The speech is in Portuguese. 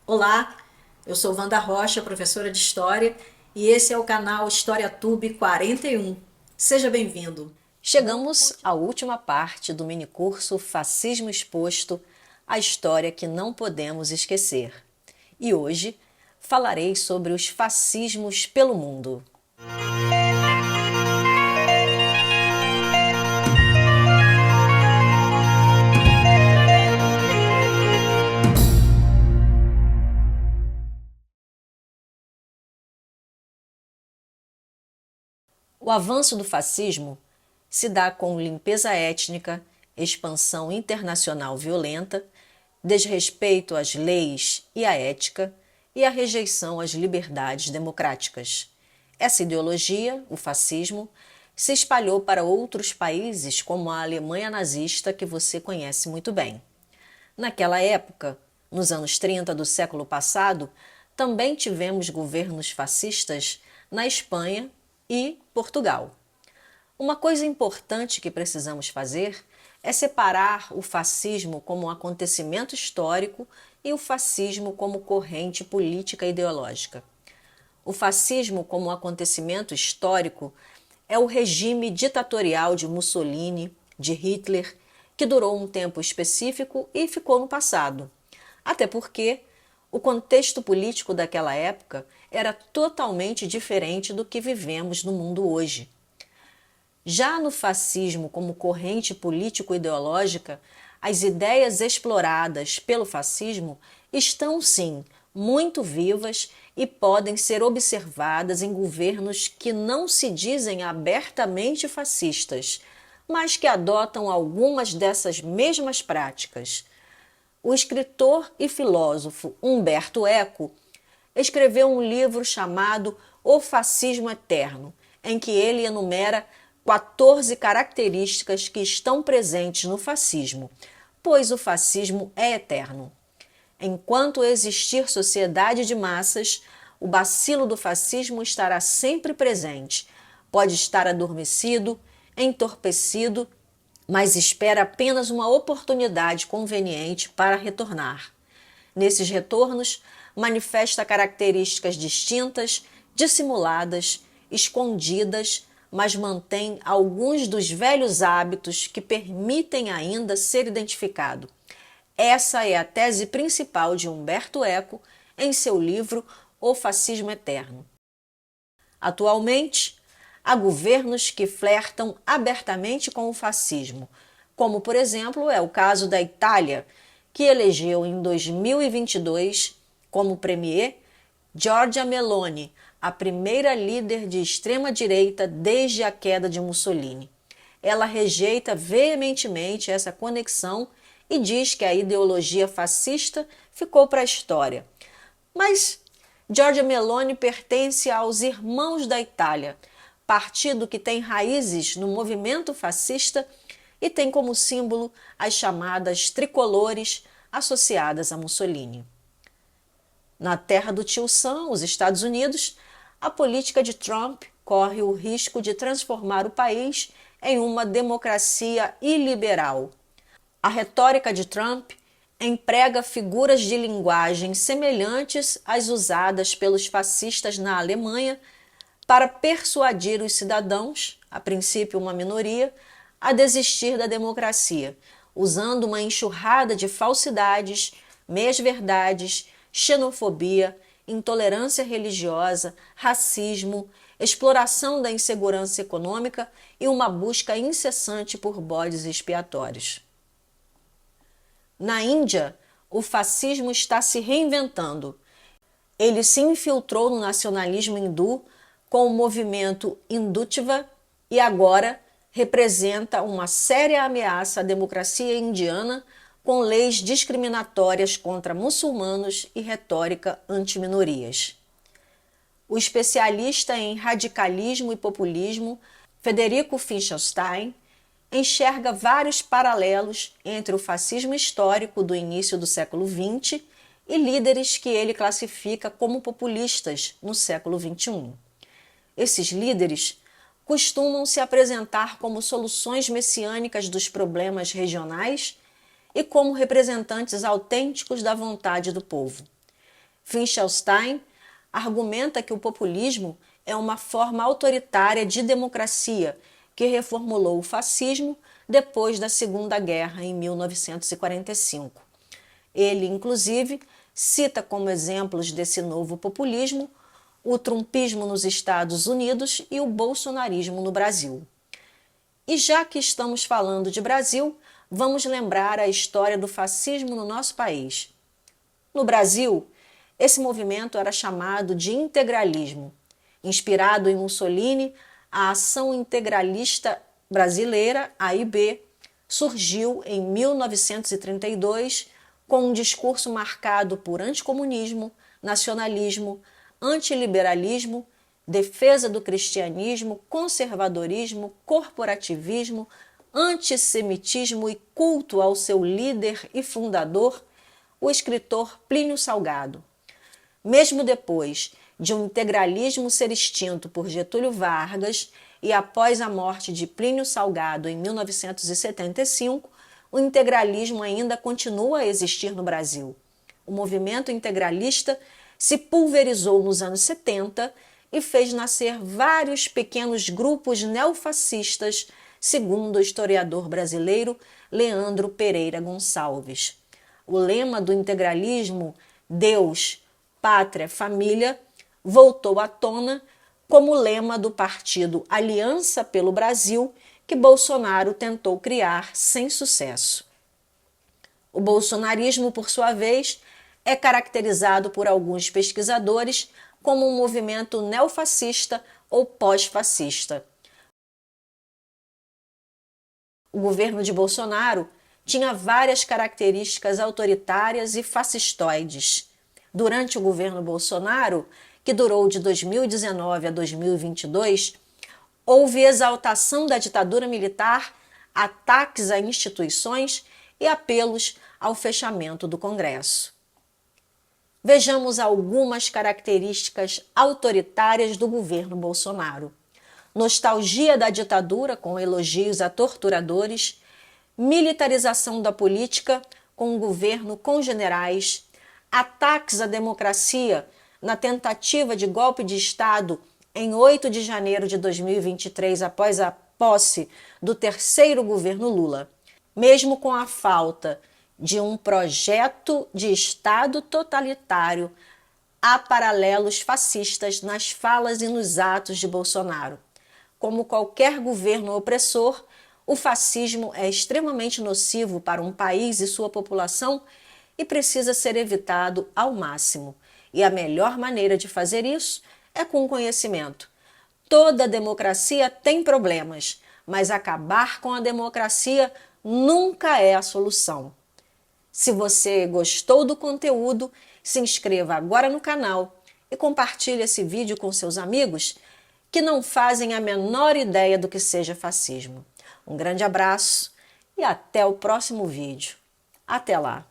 Olá, eu sou Wanda Rocha, professora de História, e esse é o canal HistóriaTube 41. Seja bem-vindo. Chegamos à última parte do minicurso Fascismo Exposto, a história que não podemos esquecer. E hoje falarei sobre os fascismos pelo mundo. O avanço do fascismo se dá com limpeza étnica, expansão internacional violenta, desrespeito às leis e à ética e a rejeição às liberdades democráticas. Essa ideologia, o fascismo, se espalhou para outros países como a Alemanha nazista, que você conhece muito bem. Naquela época, nos anos 30 do século passado, também tivemos governos fascistas na Espanha e Portugal. Uma coisa importante que precisamos fazer é separar o fascismo como um acontecimento histórico e o fascismo como corrente política e ideológica. O fascismo como um acontecimento histórico é o regime ditatorial de Mussolini, de Hitler, que durou um tempo específico e ficou no passado. Até porque o contexto político daquela época era totalmente diferente do que vivemos no mundo hoje. Já no fascismo como corrente político-ideológica, as ideias exploradas pelo fascismo estão, sim, muito vivas e podem ser observadas em governos que não se dizem abertamente fascistas, mas que adotam algumas dessas mesmas práticas. O escritor e filósofo Umberto Eco escreveu um livro chamado O Fascismo Eterno, em que ele enumera 14 características que estão presentes no fascismo, pois o fascismo é eterno. Enquanto existir sociedade de massas, o bacilo do fascismo estará sempre presente. Pode estar adormecido, entorpecido, mas espera apenas uma oportunidade conveniente para retornar. Nesses retornos, manifesta características distintas, dissimuladas, escondidas, mas mantém alguns dos velhos hábitos que permitem ainda ser identificado. Essa é a tese principal de Umberto Eco em seu livro O Fascismo Eterno. Atualmente, há governos que flertam abertamente com o fascismo, como, por exemplo, é o caso da Itália, que elegeu em 2022 como premier Giorgia Meloni, a primeira líder de extrema-direita desde a queda de Mussolini. Ela rejeita veementemente essa conexão e diz que a ideologia fascista ficou para a história. Mas Giorgia Meloni pertence aos Irmãos da Itália, partido que tem raízes no movimento fascista e tem como símbolo as chamadas tricolores associadas a Mussolini. Na terra do tio Sam, os Estados Unidos, a política de Trump corre o risco de transformar o país em uma democracia iliberal. A retórica de Trump emprega figuras de linguagem semelhantes às usadas pelos fascistas na Alemanha para persuadir os cidadãos, a princípio uma minoria, a desistir da democracia, usando uma enxurrada de falsidades, meias-verdades, xenofobia, intolerância religiosa, racismo, exploração da insegurança econômica e uma busca incessante por bodes expiatórios. Na Índia, o fascismo está se reinventando. Ele se infiltrou no nacionalismo hindu com o movimento Hindutva e agora representa uma séria ameaça à democracia indiana com leis discriminatórias contra muçulmanos e retórica anti-minorias. O especialista em radicalismo e populismo, Federico Finkelstein, enxerga vários paralelos entre o fascismo histórico do início do século XX e líderes que ele classifica como populistas no século XXI. Esses líderes costumam se apresentar como soluções messiânicas dos problemas regionais e como representantes autênticos da vontade do povo. Finkelstein argumenta que o populismo é uma forma autoritária de democracia que reformulou o fascismo depois da Segunda Guerra, em 1945. Ele, inclusive, cita como exemplos desse novo populismo o trumpismo nos Estados Unidos e o bolsonarismo no Brasil. E já que estamos falando de Brasil, vamos lembrar a história do fascismo no nosso país. No Brasil, esse movimento era chamado de integralismo. Inspirado em Mussolini, a Ação Integralista Brasileira, AIB, surgiu em 1932 com um discurso marcado por anticomunismo, nacionalismo, antiliberalismo, defesa do cristianismo, conservadorismo, corporativismo, antissemitismo e culto ao seu líder e fundador, o escritor Plínio Salgado. Mesmo depois de um integralismo ser extinto por Getúlio Vargas e após a morte de Plínio Salgado em 1975, o integralismo ainda continua a existir no Brasil. O movimento integralista se pulverizou nos anos 70 e fez nascer vários pequenos grupos neofascistas, segundo o historiador brasileiro Leandro Pereira Gonçalves. O lema do integralismo, Deus, Pátria, Família, voltou à tona como lema do partido Aliança pelo Brasil, que Bolsonaro tentou criar sem sucesso. O bolsonarismo, por sua vez, é caracterizado por alguns pesquisadores como um movimento neofascista ou pós-fascista. O governo de Bolsonaro tinha várias características autoritárias e fascistoides. Durante o governo Bolsonaro, que durou de 2019 a 2022, houve exaltação da ditadura militar, ataques a instituições e apelos ao fechamento do Congresso. Vejamos algumas características autoritárias do governo Bolsonaro. Nostalgia da ditadura, com elogios a torturadores, militarização da política, com um governo com generais, ataques à democracia na tentativa de golpe de Estado em 8 de janeiro de 2023, após a posse do terceiro governo Lula. Mesmo com a falta de um projeto de Estado totalitário, há paralelos fascistas nas falas e nos atos de Bolsonaro. Como qualquer governo opressor, o fascismo é extremamente nocivo para um país e sua população e precisa ser evitado ao máximo. E a melhor maneira de fazer isso é com conhecimento. Toda democracia tem problemas, mas acabar com a democracia nunca é a solução. Se você gostou do conteúdo, se inscreva agora no canal e compartilhe esse vídeo com seus amigos que não fazem a menor ideia do que seja fascismo. Um grande abraço e até o próximo vídeo. Até lá!